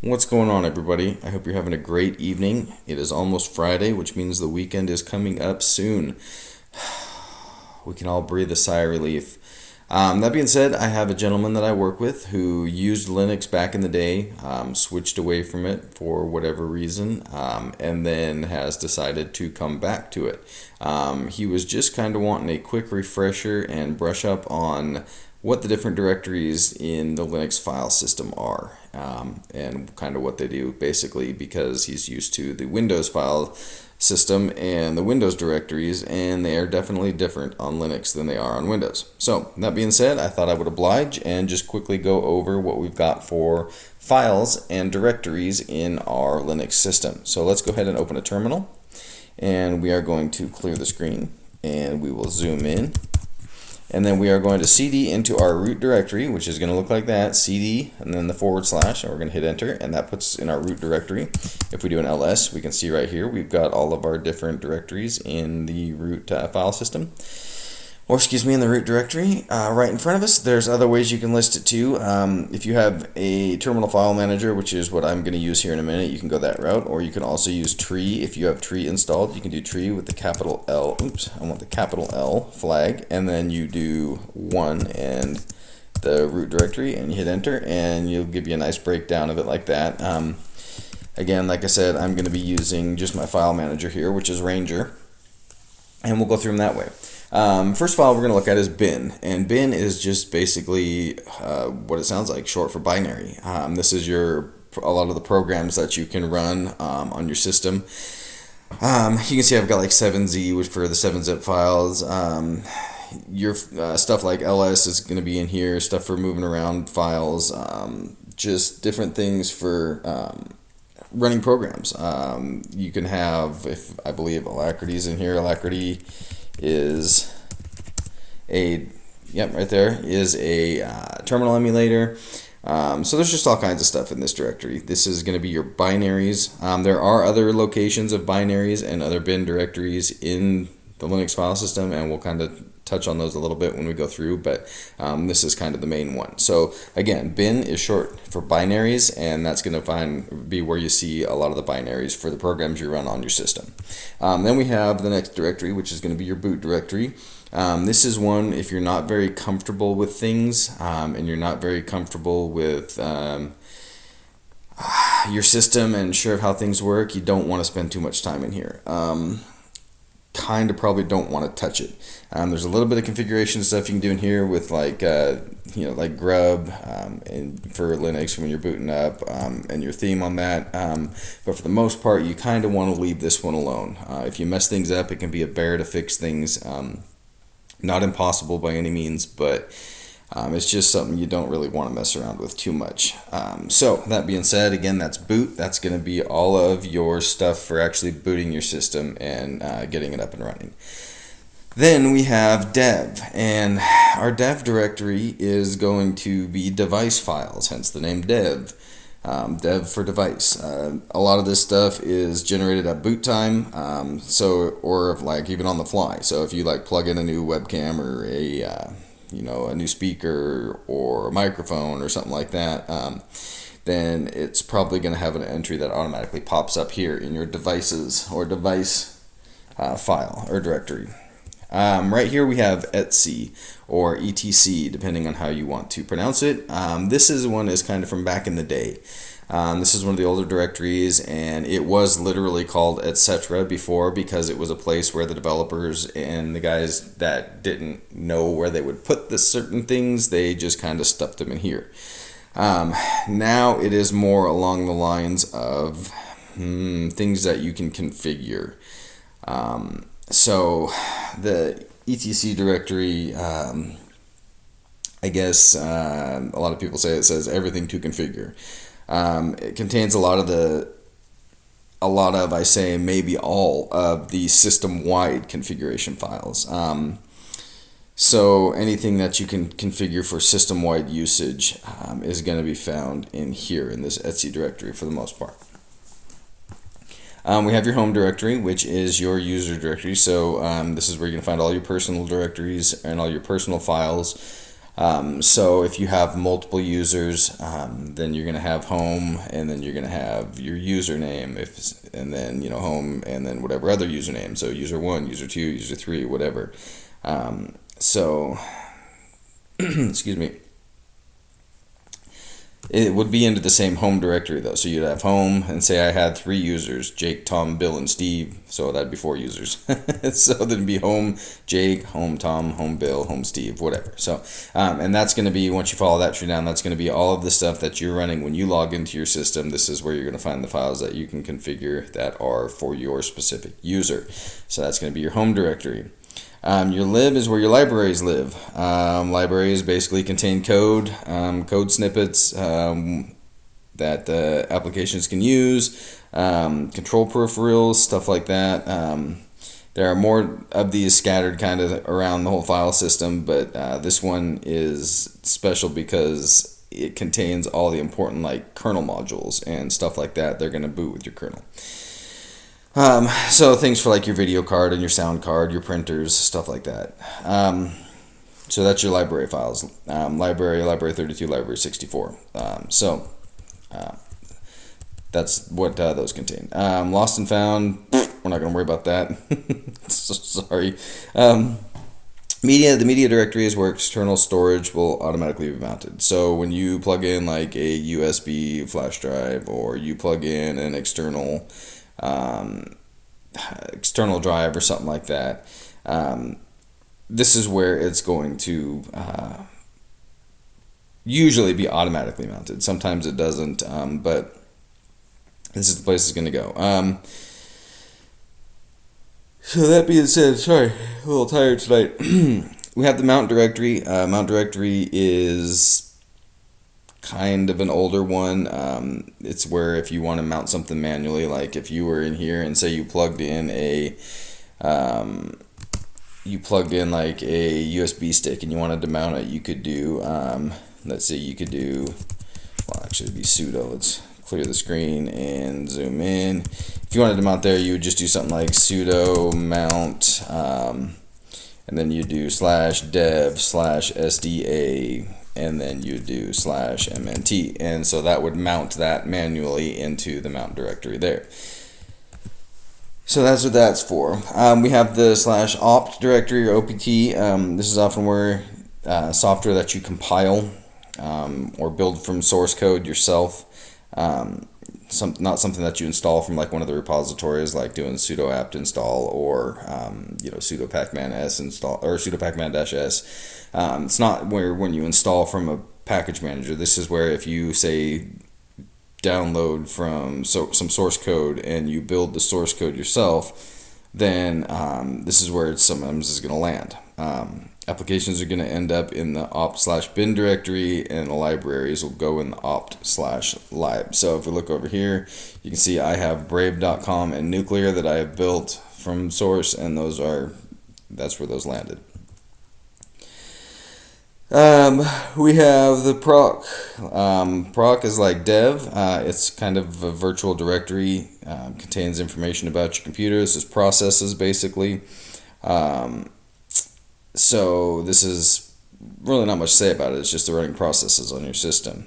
What's going on, everybody? I hope you're having a great evening. It is almost Friday, which means the weekend is coming up soon. We can all breathe a sigh of relief. That being said, I have a gentleman that I work with who used Linux back in the day, switched away from it for whatever reason, and then has decided to come back to it. He was just kind of wanting a quick refresher and brush up on what the different directories in the Linux file system are, and kind of what they do, basically, because he's used to the Windows file system and the Windows directories, and they are definitely different on Linux than they are on Windows. So that being said, I thought I would oblige and just quickly go over what we've got for files and directories in our Linux system. So let's go ahead and open a terminal, and we are going to clear the screen, and we will zoom in. And then we are going to cd into our root directory, which is going to look like that, cd, and then the /, and we're going to hit enter, and that puts us in our root directory. If we do an ls, we can see right here, we've got all of our different directories in the root file system. Or excuse me, in the root directory right in front of us. There's other ways you can list it too. If you have a terminal file manager, which is what I'm going to use here in a minute, you can go that route. Or you can also use tree. If you have tree installed, you can do tree with the capital L. Oops, I want the capital L flag. And then you do 1 and the root directory, and you hit enter, and you'll give you a nice breakdown of it like that. Again, like I said, I'm going to be using just my file manager here, which is Ranger. And we'll go through them that way. First file we're going to look at is bin, and bin is just basically what it sounds like, short for binary. This is a lot of the programs that you can run on your system. You can see I've got like 7z, which for the 7-zip files. Your stuff like ls is going to be in here, stuff for moving around files, just different things for running programs. You can have, I believe Alacrity is in here. Alacrity is right there is a terminal emulator. So there's just all kinds of stuff in this directory. This is going to be your binaries. There are other locations of binaries and other bin directories in the Linux file system, and we'll kind of touch on those a little bit when we go through, but this is kind of the main one. So again, bin is short for binaries, and that's going to be where you see a lot of the binaries for the programs you run on your system. Then we have the next directory, which is going to be your boot directory. This is one, if you're not very comfortable with things, and you're not very comfortable with your system and sure of how things work, you don't want to spend too much time in here. Kind of probably don't want to touch it. There's a little bit of configuration stuff you can do in here with like like grub and for Linux when you're booting up, and your theme on that. But for the most part, you kind of want to leave this one alone. If you mess things up, it can be a bear to fix things. Not impossible by any means, but it's just something you don't really want to mess around with too much. So that being said, again, that's boot. That's going to be all of your stuff for actually booting your system and getting it up and running. Then we have dev, and our dev directory is going to be device files, hence the name dev. Dev for device. A lot of this stuff is generated at boot time, or like even on the fly. So if you like plug in a new webcam or a new speaker or a microphone or something like that, then it's probably going to have an entry that automatically pops up here in your devices or device file or directory. Right here we have etc or etc, depending on how you want to pronounce it. This is kind of from back in the day. This is one of the older directories, and it was literally called etc before, because it was a place where the developers and the guys that didn't know where they would put the certain things, they just kind of stuffed them in here. Now it is more along the lines of things that you can configure. So the etc directory, I guess a lot of people say it says everything to configure. It contains a lot of, I say, maybe all of the system-wide configuration files. So anything that you can configure for system-wide usage is going to be found in here in this etc directory for the most part. We have your home directory, which is your user directory. So this is where you're going to find all your personal directories and all your personal files. So if you have multiple users, then you're going to have home, and then you're going to have your username, and then home, and then whatever other username. So user 1, user 2, user 3, whatever. So excuse me. It would be into the same home directory though. So you'd have home, and say I had 3 users, Jake, Tom, Bill, and Steve. So that'd be 4 users. So there'd be home Jake, home Tom, home Bill, home Steve, whatever. So, and that's going to be, once you follow that tree down, that's going to be all of the stuff that you're running when you log into your system. This is where you're going to find the files that you can configure that are for your specific user. So that's going to be your home directory. Your lib is where your libraries live. Libraries basically contain code, code snippets that applications can use, control peripherals, stuff like that. There are more of these scattered kind of around the whole file system, but this one is special because it contains all the important kernel modules and stuff like that. They're going to boot with your kernel. So things for your video card and your sound card, your printers, stuff like that. So that's your library files. Library 32, library 64. That's what those contain. Lost and found, we're not going to worry about that. So sorry. The media directory is where external storage will automatically be mounted. So when you plug in a USB flash drive, or you plug in an external drive or something like that, this is where it's going to usually be automatically mounted. Sometimes it doesn't, but this is the place it's going to go. So that being said, sorry, a little tired tonight. We have the mount directory. Mount directory is kind of an older one. It's where if you want to mount something manually, like if you were in here and say you plugged in a USB stick and you wanted to mount it, you could do, let's see, you could do, well, actually it'd be sudo. Let's clear the screen and zoom in. If you wanted to mount there, you would just do something like sudo mount, and then you do /dev/sda, and then you do /mnt, and so that would mount that manually into the mount directory there. So that's what that's for. We have the /opt directory, or opt. This is often where software that you compile or build from source code yourself. Not something that you install from one of the repositories, like doing sudo apt install or sudo pacman-s install or sudo pacman-s. It's not where when you install from a package manager. This is where if you say download from some source code and you build the source code yourself, then this is where it sometimes is going to land. Applications are going to end up in the opt/bin directory, and the libraries will go in the opt/lib. So if we look over here, you can see I have brave.com and nuclear that I have built from source, and that's where those landed. We have the proc. Proc is like dev. It's kind of a virtual directory. Contains information about your computer. This is processes, basically. So this is really not much to say about it. It's just the running processes on your system.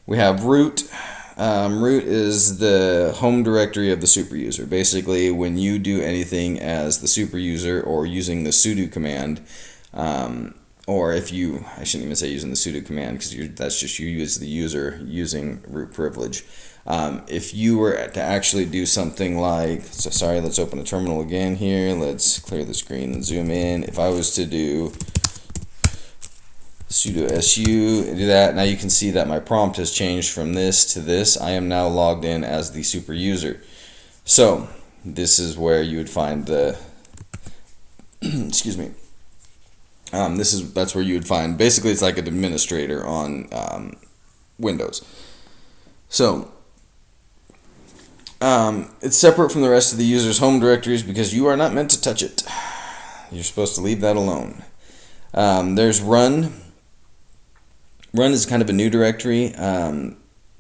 We have root. Root is the home directory of the super user. Basically, when you do anything as the super user or using the sudo command, or if you, I shouldn't even say using the sudo command, because that's just you as the user using root privilege. If you were to actually do something let's open a terminal again here. Let's clear the screen and zoom in. If I was to do sudo su and do that, now you can see that my prompt has changed from this to this. I am now logged in as the super user. So this is where you would find the excuse me. That's where you would find, basically it's like an administrator on Windows. So it's separate from the rest of the user's home directories because you are not meant to touch it. You're supposed to leave that alone. There's run. Run is kind of a new directory.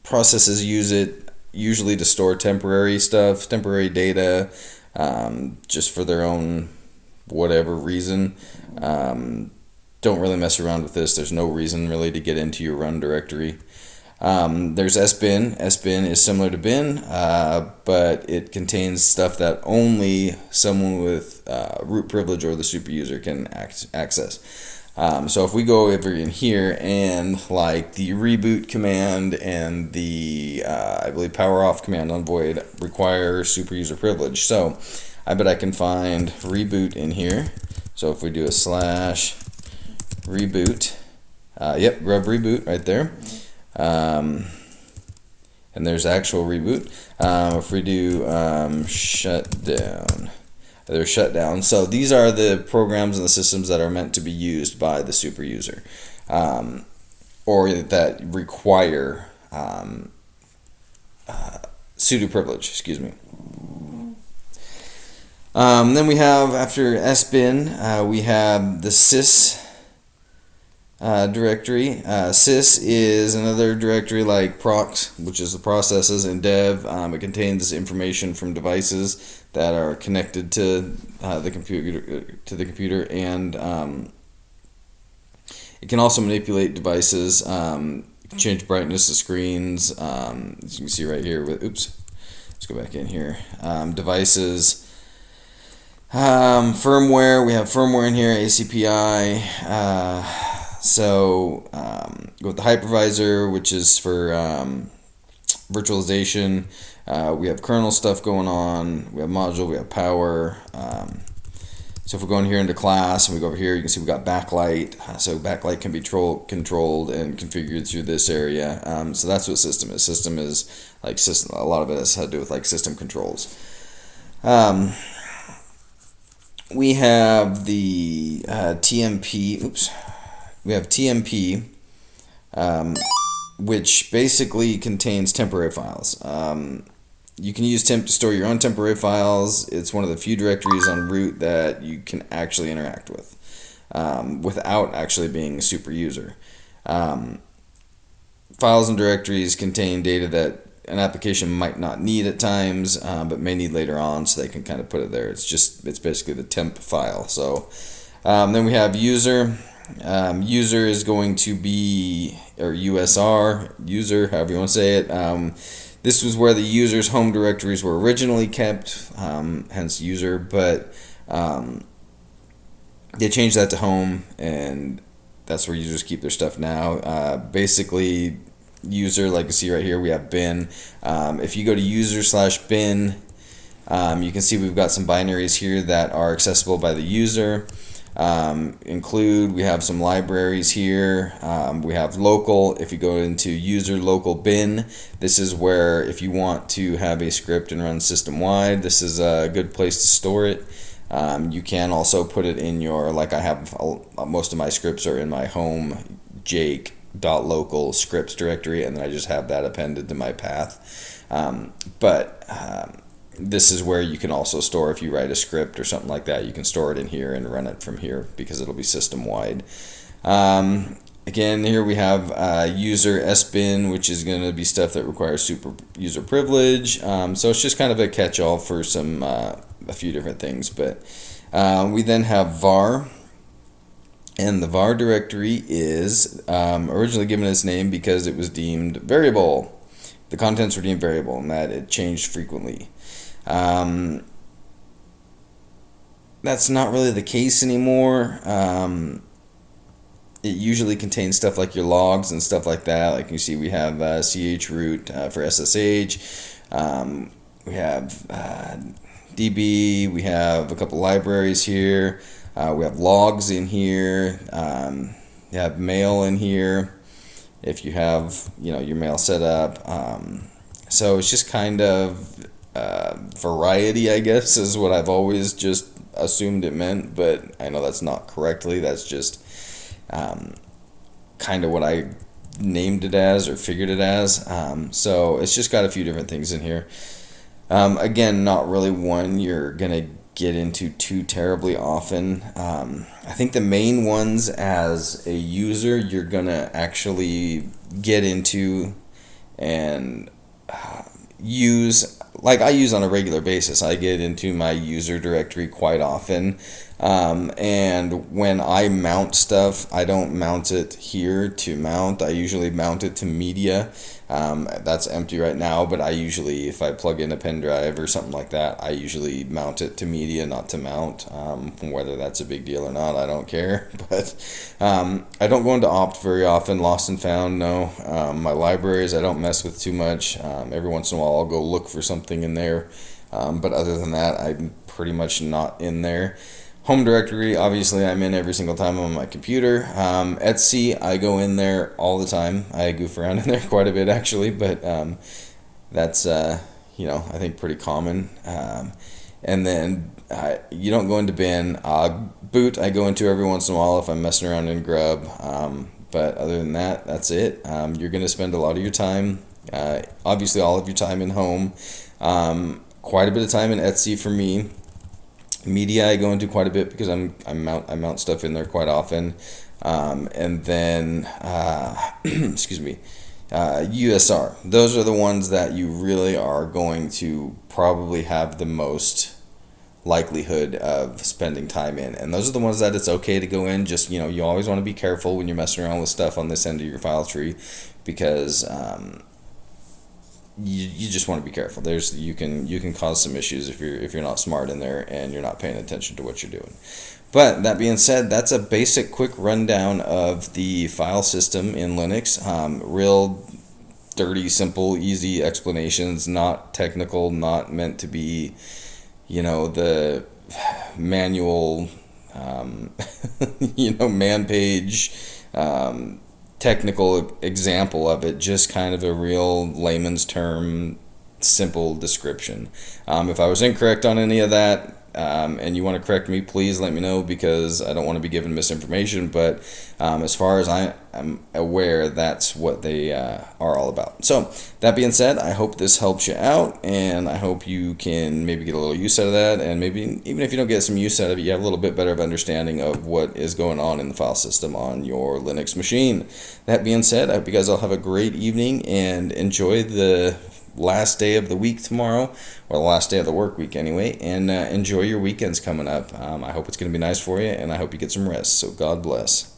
Processes use it usually to store temporary stuff, temporary data, just for their own whatever reason. don't really mess around with this. There's no reason really to get into your run directory. There's sbin. Sbin is similar to bin, but it contains stuff that only someone with root privilege or the super user can access. So if we go over in here and like the reboot command and the I believe power off command on void require super user privilege. So I bet I can find reboot in here. So if we do a slash reboot, yep, grub reboot right there. And there's actual reboot. If we do shutdown, there's shutdown. So these are the programs and the systems that are meant to be used by the super user, or that require sudo privilege. Excuse me. Then we have, after sbin, we have the sys directory. Sys is another directory like procs, which is the processes in dev. It contains information from devices that are connected to the computer, and it can also manipulate devices. It can change brightness of screens. As you can see right here with let's go back in here. Devices. Firmware. We have firmware in here. ACPI. So go with the hypervisor, which is for virtualization. We have kernel stuff going on. We have module. We have power. So if we go in here into class and we go over here, you can see we got backlight. So backlight can be controlled and configured through this area. So that's what system is. System is like system. A lot of it has to do with like system controls. We have the TMP. We have TMP, which basically contains temporary files. You can use temp to store your own temporary files. It's one of the few directories on root that you can actually interact with without actually being a super user. Files and directories contain data that an application might not need at times, but may need later on, so they can kind of put it there. It's basically the temp file. So then we have user. User is going to be, or USR, user, however you want to say it. This was where the user's home directories were originally kept, hence user, but they changed that to home, and that's where users keep their stuff now. Basically, user, like you see right here, we have bin. If you go to user/bin, you can see we've got some binaries here that are accessible by the user. We have some libraries here. We have local. If you go into user local bin, this is where if you want to have a script and run system wide, this is a good place to store it. You can also put it in your, like I have, most of my scripts are in my home jake.local scripts directory, and then I just have that appended to my path. This is where you can also store, if you write a script or something like that, you can store it in here and run it from here because it'll be system wide. Again, here we have user sbin, which is going to be stuff that requires super user privilege. So it's just kind of a catch-all for some a few different things. But we then have var, and the var directory is originally given its name because it was deemed variable. The contents were deemed variable, and that it changed frequently. That's not really the case anymore. It usually contains stuff like your logs and stuff like that. Like you see, we have chroot for SSH. We have DB. We have a couple libraries here. We have logs in here. You have mail in here if you have your mail set up. So it's just kind of variety, I guess, is what I've always just assumed it meant, but I know that's not correctly. That's just kind of what I named it as or figured it as. So it's just got a few different things in here. Again, not really one you're gonna get into too terribly often. I think the main ones as a user you're gonna actually get into and use, like I use on a regular basis. I get into my user directory quite often. And when I mount stuff, I don't mount it here to mount. I usually mount it to media. That's empty right now, but I usually, if I plug in a pen drive or something like that, I usually mount it to media, not to mount. Whether that's a big deal or not, I don't care. But I don't go into opt very often. Lost and found, no. My libraries, I don't mess with too much. Every once in a while, I'll go look for something in there. But other than that, I'm pretty much not in there. Home directory, obviously, I'm in every single time on my computer. Etsy, I go in there all the time. I goof around in there quite a bit, actually, but that's, I think pretty common. And then you don't go into bin. Boot, I go into every once in a while if I'm messing around in Grub. But other than that, that's it. You're going to spend a lot of your time, obviously all of your time in home. Quite a bit of time in Etsy for me. Media I go into quite a bit because I mount stuff in there quite often, and then excuse me, USR. Those are the ones that you really are going to probably have the most likelihood of spending time in, and those are the ones that it's okay to go in. Just you always want to be careful when you're messing around with stuff on this end of your file tree, because you just want to be careful. You can cause some issues if you're not smart in there and you're not paying attention to what you're doing. But that being said, that's a basic quick rundown of the file system in Linux. Real dirty, simple, easy explanations, not technical, not meant to be, the manual, man page, technical example of it, just kind of a real layman's term, simple description. If I was incorrect on any of that, and you want to correct me, please let me know, because I don't want to be giving misinformation. But as far as I'm aware, that's what they are all about. So that being said, I hope this helps you out, and I hope you can maybe get a little use out of that, and maybe even if you don't get some use out of it, you have a little bit better of understanding of what is going on in the file system on your Linux machine. That being said, I hope you guys all have a great evening and enjoy the last day of the week tomorrow, or the last day of the work week anyway, and enjoy your weekends coming up. I hope it's going to be nice for you, and I hope you get some rest. So God bless.